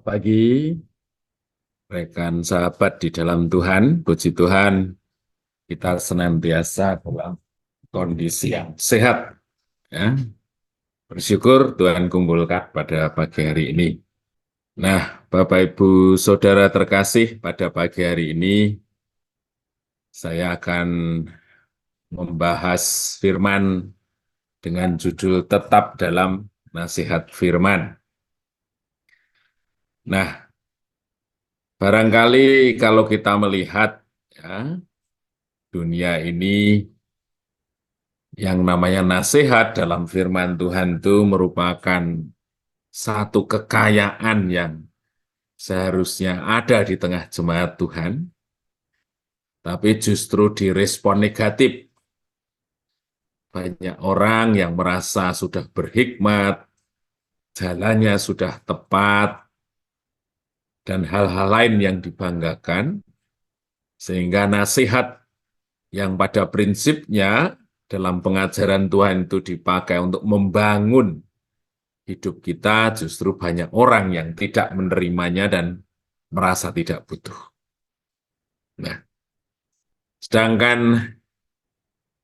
Pagi, rekan sahabat di dalam Tuhan, puji Tuhan, kita senantiasa dalam kondisi yang sehat. Ya. Bersyukur Tuhan kumpulkan pada pagi hari ini. Nah, Bapak Ibu Saudara terkasih, pada pagi hari ini saya akan membahas firman dengan judul Tetap dalam Nasihat Firman. Nah, barangkali kalau kita melihat ya, dunia ini yang namanya nasihat dalam firman Tuhan itu merupakan satu kekayaan yang seharusnya ada di tengah jemaat Tuhan, tapi justru direspon negatif. Banyak orang yang merasa sudah berhikmat, jalannya sudah tepat, dan hal-hal lain yang dibanggakan, sehingga nasihat yang pada prinsipnya dalam pengajaran Tuhan itu dipakai untuk membangun hidup kita, justru banyak orang yang tidak menerimanya dan merasa tidak butuh. Nah, sedangkan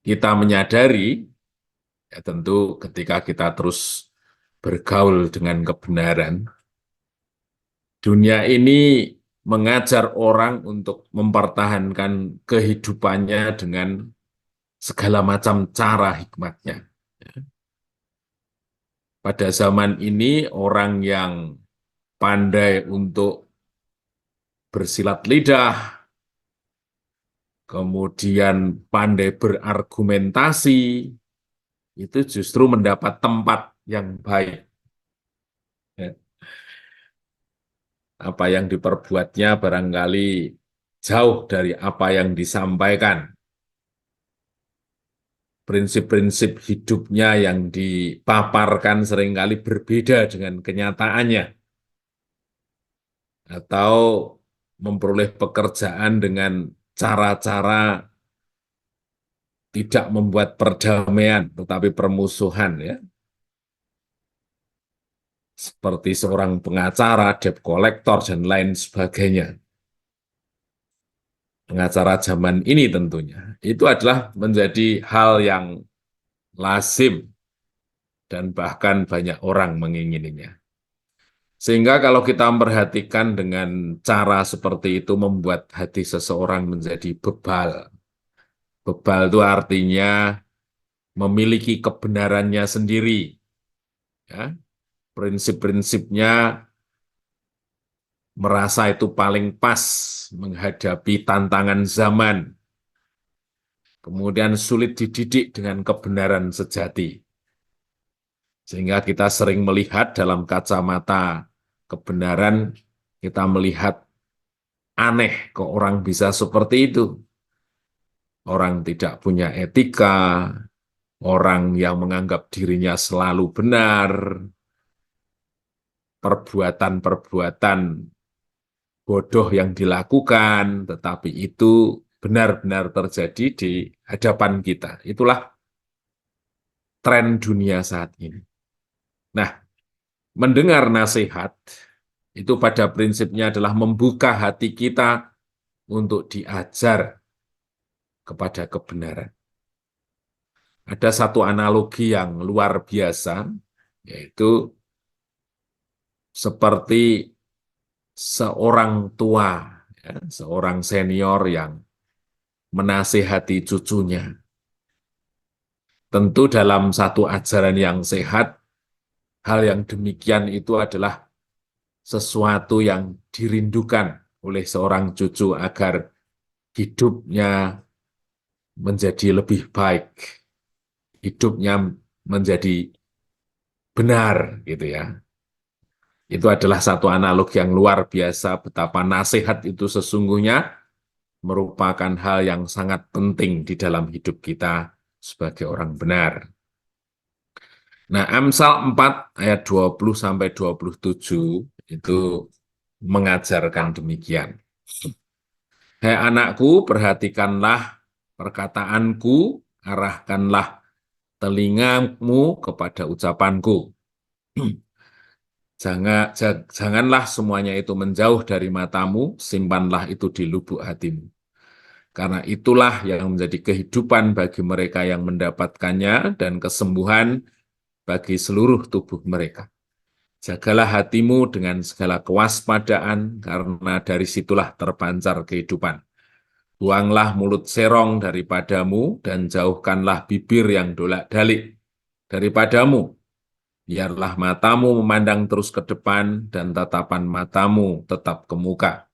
kita menyadari, ya tentu ketika kita terus bergaul dengan kebenaran, dunia ini mengajar orang untuk mempertahankan kehidupannya dengan segala macam cara hikmatnya. Pada zaman ini, orang yang pandai untuk bersilat lidah, kemudian pandai berargumentasi, itu justru mendapat tempat yang baik. Ya. Apa yang diperbuatnya barangkali jauh dari apa yang disampaikan. Prinsip-prinsip hidupnya yang dipaparkan seringkali berbeda dengan kenyataannya. Atau memperoleh pekerjaan dengan cara-cara tidak membuat perdamaian, tetapi permusuhan, ya. Seperti seorang pengacara, debt collector, dan lain sebagainya. Pengacara zaman ini tentunya. Itu adalah menjadi hal yang lazim, dan bahkan banyak orang mengingininya. Sehingga kalau kita memperhatikan dengan cara seperti itu membuat hati seseorang menjadi bebal. Bebal itu artinya memiliki kebenarannya sendiri. Ya. Prinsip-prinsipnya merasa itu paling pas menghadapi tantangan zaman. Kemudian sulit dididik dengan kebenaran sejati. Sehingga kita sering melihat dalam kacamata kebenaran, kita melihat aneh kok orang bisa seperti itu. Orang tidak punya etika, orang yang menganggap dirinya selalu benar, perbuatan-perbuatan bodoh yang dilakukan, tetapi itu benar-benar terjadi di hadapan kita. Itulah tren dunia saat ini. Nah, mendengar nasihat itu pada prinsipnya adalah membuka hati kita untuk diajar kepada kebenaran. Ada satu analogi yang luar biasa, yaitu seperti seorang tua, ya, seorang senior yang menasihati cucunya. Tentu dalam satu ajaran yang sehat, hal yang demikian itu adalah sesuatu yang dirindukan oleh seorang cucu agar hidupnya menjadi lebih baik, hidupnya menjadi benar, gitu ya. Itu adalah satu analogi yang luar biasa betapa nasihat itu sesungguhnya merupakan hal yang sangat penting di dalam hidup kita sebagai orang benar. Nah, Amsal 4 ayat 20 sampai 27 itu mengajarkan demikian. Hai anakku, perhatikanlah perkataanku, arahkanlah telingamu kepada ucapanku. Janganlah semuanya itu menjauh dari matamu, simpanlah itu di lubuk hatimu. Karena itulah yang menjadi kehidupan bagi mereka yang mendapatkannya dan kesembuhan bagi seluruh tubuh mereka. Jagalah hatimu dengan segala kewaspadaan, karena dari situlah terpancar kehidupan. Buanglah mulut serong daripadamu, dan jauhkanlah bibir yang dolak-dalik daripadamu. Biarlah matamu memandang terus ke depan, dan tatapan matamu tetap ke muka.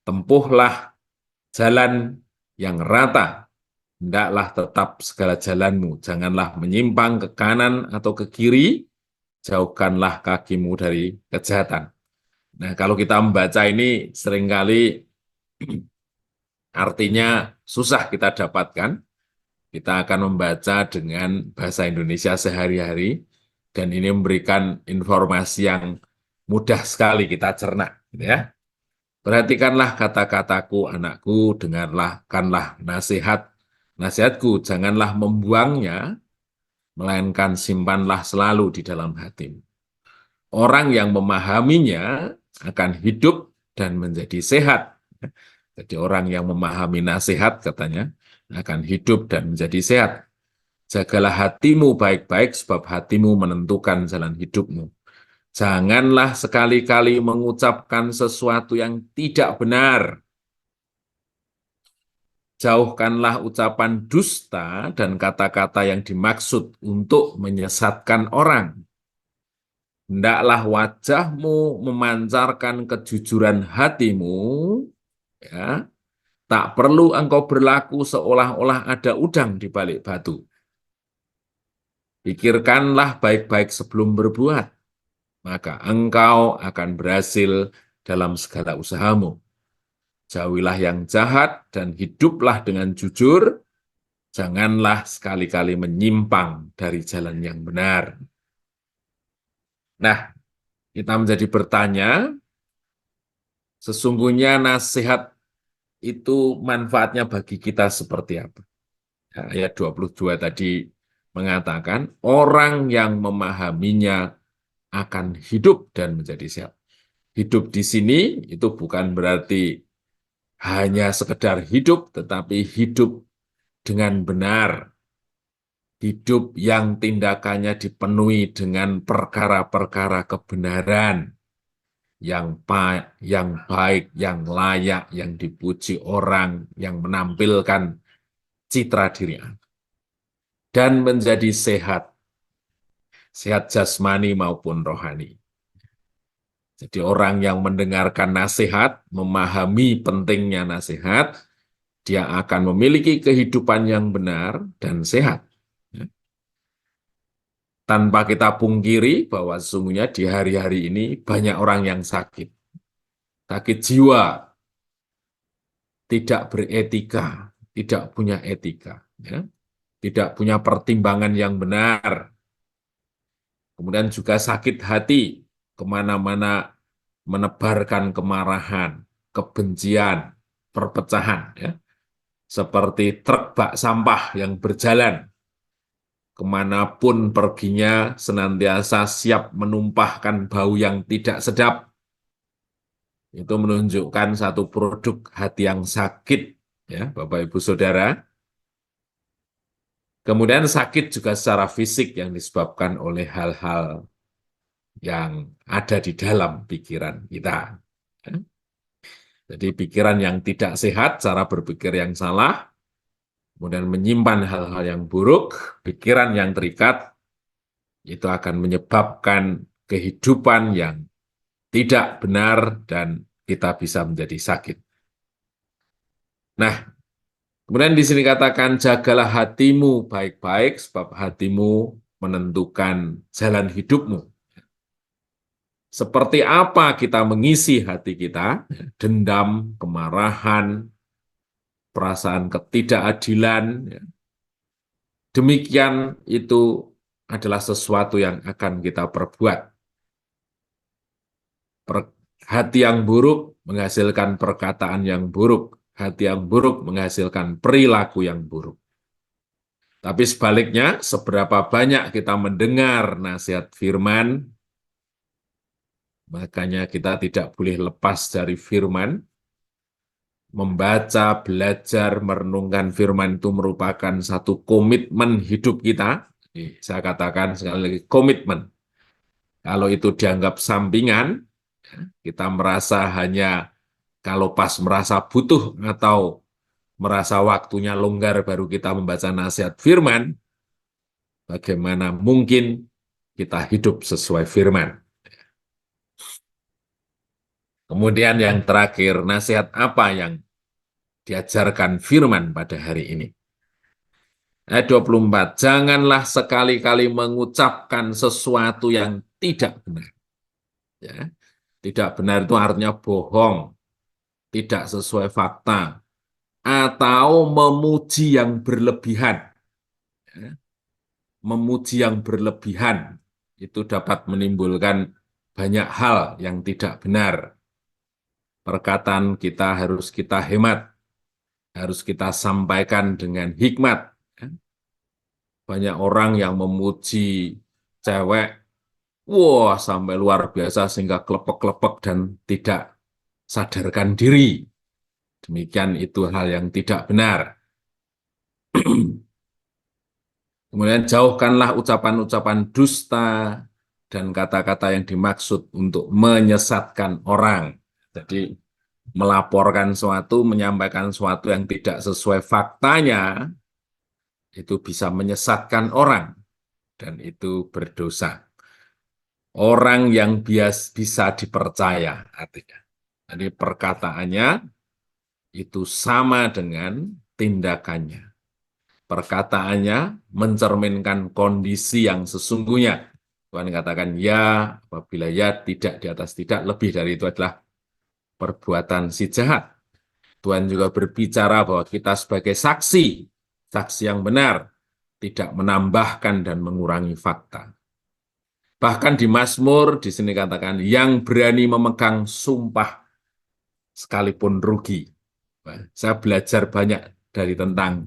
Tempuhlah jalan yang rata, hendaklah tetap segala jalanmu. Janganlah menyimpang ke kanan atau ke kiri, jauhkanlah kakimu dari kejahatan. Nah, kalau kita membaca ini seringkali artinya susah kita dapatkan. Kita akan membaca dengan bahasa Indonesia sehari-hari, dan ini memberikan informasi yang mudah sekali kita cerna, gitu ya. Perhatikanlah kata-kataku, anakku, dengarkanlah nasihatku, janganlah membuangnya, melainkan simpanlah selalu di dalam hatimu. Orang yang memahaminya akan hidup dan menjadi sehat. Jadi orang yang memahami nasihat, katanya, akan hidup dan menjadi sehat. Jagalah hatimu baik-baik, sebab hatimu menentukan jalan hidupmu. Janganlah sekali-kali mengucapkan sesuatu yang tidak benar. Jauhkanlah ucapan dusta dan kata-kata yang dimaksud untuk menyesatkan orang. Hendaklah wajahmu memancarkan kejujuran hatimu, ya. Tak perlu engkau berlaku seolah-olah ada udang di balik batu. Pikirkanlah baik-baik sebelum berbuat, maka engkau akan berhasil dalam segala usahamu. Jauhilah yang jahat dan hiduplah dengan jujur, janganlah sekali-kali menyimpang dari jalan yang benar. Nah, kita menjadi bertanya, sesungguhnya nasihat itu manfaatnya bagi kita seperti apa? Ayat 22 tadi mengatakan, orang yang memahaminya akan hidup dan menjadi sehat. Hidup di sini itu bukan berarti hanya sekedar hidup, tetapi hidup dengan benar. Hidup yang tindakannya dipenuhi dengan perkara-perkara kebenaran, yang baik, yang layak, yang dipuji orang, yang menampilkan citra diri Allah. Dan menjadi sehat, sehat jasmani maupun rohani. Jadi orang yang mendengarkan nasihat, memahami pentingnya nasihat, dia akan memiliki kehidupan yang benar dan sehat. Tanpa kita pungkiri bahwa sesungguhnya di hari-hari ini banyak orang yang sakit. Sakit jiwa, tidak beretika, tidak punya etika, ya. Tidak punya pertimbangan yang benar. Kemudian juga sakit hati, kemana-mana menebarkan kemarahan, kebencian, perpecahan, ya. Seperti truk bak sampah yang berjalan, kemanapun perginya senantiasa siap menumpahkan bau yang tidak sedap. Itu menunjukkan satu produk hati yang sakit, ya, Bapak Ibu Saudara. Kemudian sakit juga secara fisik yang disebabkan oleh hal-hal yang ada di dalam pikiran kita. Ya. Jadi pikiran yang tidak sehat, cara berpikir yang salah, kemudian menyimpan hal-hal yang buruk, pikiran yang terikat, itu akan menyebabkan kehidupan yang tidak benar dan kita bisa menjadi sakit. Nah, kemudian di sini katakan, jagalah hatimu baik-baik, sebab hatimu menentukan jalan hidupmu. Seperti apa kita mengisi hati kita? Dendam, kemarahan, perasaan ketidakadilan. Demikian itu adalah sesuatu yang akan kita perbuat. Hati yang buruk menghasilkan perkataan yang buruk. Hati yang buruk menghasilkan perilaku yang buruk. Tapi sebaliknya, seberapa banyak kita mendengar nasihat firman, Makanya kita tidak boleh lepas dari firman. Membaca, belajar, merenungkan firman itu merupakan satu komitmen hidup kita. Saya katakan sekali lagi, komitmen. Kalau itu dianggap sampingan, kita merasa hanya kalau pas merasa butuh atau merasa waktunya longgar baru kita membaca nasihat firman, bagaimana mungkin kita hidup sesuai firman. Kemudian yang terakhir, nasihat apa yang diajarkan firman pada hari ini? Ayat 24, janganlah sekali-kali mengucapkan sesuatu yang tidak benar. Ya. Tidak benar itu artinya bohong, tidak sesuai fakta, atau memuji yang berlebihan. Ya. Memuji yang berlebihan itu dapat menimbulkan banyak hal yang tidak benar. Perkataan kita harus kita hemat, harus kita sampaikan dengan hikmat. Banyak orang yang memuji cewek, wah sampai luar biasa sehingga klepek-klepek dan tidak sadarkan diri. Demikian itu hal yang tidak benar. Kemudian jauhkanlah ucapan-ucapan dusta dan kata-kata yang dimaksud untuk menyesatkan orang. Jadi melaporkan suatu, menyampaikan suatu yang tidak sesuai faktanya, itu bisa menyesatkan orang dan itu berdosa. Orang yang bisa dipercaya artinya. Jadi perkataannya itu sama dengan tindakannya. Perkataannya mencerminkan kondisi yang sesungguhnya. Tuhan katakan ya, apabila ya, tidak di atas tidak, lebih dari itu adalah perbuatan si jahat. Tuhan juga berbicara bahwa kita sebagai saksi, saksi yang benar, tidak menambahkan dan mengurangi fakta. Bahkan di Mazmur, di sini katakan, yang berani memegang sumpah sekalipun rugi. Nah, saya belajar banyak dari tentang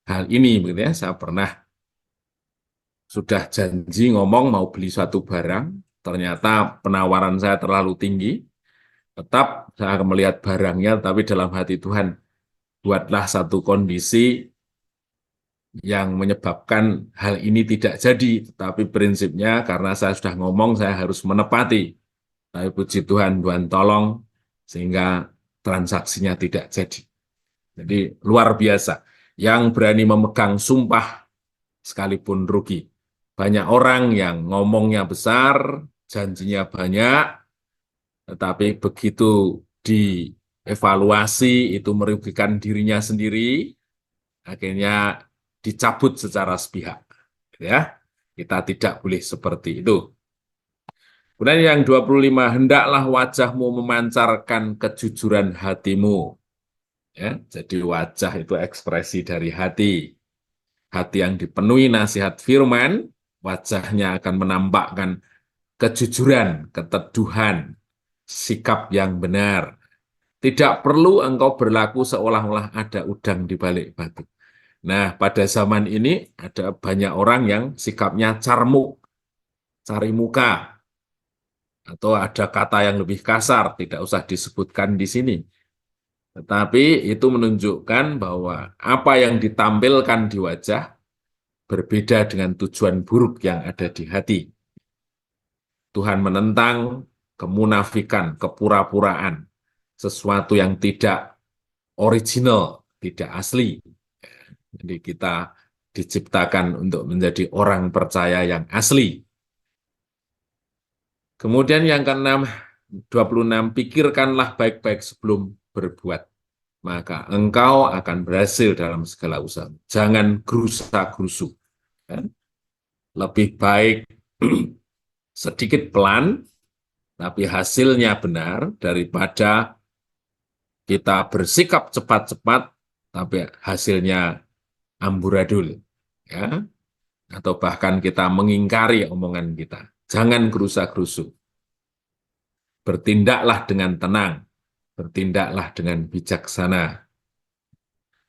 hal ini, begitu ya. Saya pernah sudah janji ngomong mau beli suatu barang, ternyata penawaran saya terlalu tinggi, tetap saya akan melihat barangnya, tapi dalam hati Tuhan, buatlah satu kondisi yang menyebabkan hal ini tidak jadi, tapi prinsipnya karena saya sudah ngomong, saya harus menepati. Tapi puji Tuhan, Tuhan tolong, sehingga transaksinya tidak jadi. Jadi luar biasa, yang berani memegang sumpah sekalipun rugi. Banyak orang yang ngomongnya besar, janjinya banyak, tetapi begitu dievaluasi itu merugikan dirinya sendiri, akhirnya dicabut secara sepihak. Ya, kita tidak boleh seperti itu. Kemudian yang 25, hendaklah wajahmu memancarkan kejujuran hatimu. Ya, jadi wajah itu ekspresi dari hati. Hati yang dipenuhi nasihat firman, wajahnya akan menampakkan kejujuran, keteduhan, sikap yang benar. Tidak perlu engkau berlaku seolah-olah ada udang di balik batu. Nah, pada zaman ini ada banyak orang yang sikapnya carmuk, cari muka, atau ada kata yang lebih kasar, tidak usah disebutkan di sini. Tetapi itu menunjukkan bahwa apa yang ditampilkan di wajah berbeda dengan tujuan buruk yang ada di hati. Tuhan menentang kemunafikan, kepura-puraan, sesuatu yang tidak original, tidak asli. Jadi kita diciptakan untuk menjadi orang percaya yang asli. Kemudian yang keenam, 26, pikirkanlah baik-baik sebelum berbuat. Maka engkau akan berhasil dalam segala usaha. Jangan gerusa-gerusu. Lebih baik sedikit pelan, tapi hasilnya benar daripada kita bersikap cepat-cepat, tapi hasilnya amburadul. Ya, atau bahkan kita mengingkari omongan kita. Jangan gerusa-gerusu. Bertindaklah dengan tenang, bertindaklah dengan bijaksana.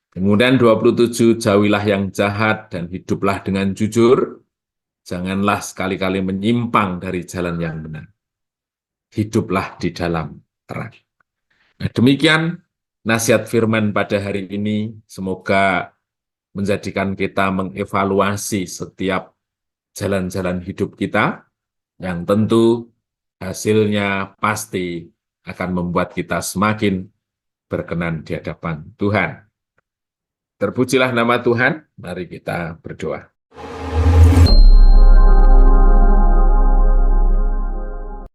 Kemudian 27, jauhilah yang jahat dan hiduplah dengan jujur. Janganlah sekali-kali menyimpang dari jalan yang benar. hiduplah di dalam terang. Nah, demikian nasihat firman pada hari ini. Semoga menjadikan kita mengevaluasi setiap jalan-jalan hidup kita, yang tentu hasilnya pasti akan membuat kita semakin berkenan di hadapan Tuhan. Terpujilah nama Tuhan, mari kita berdoa.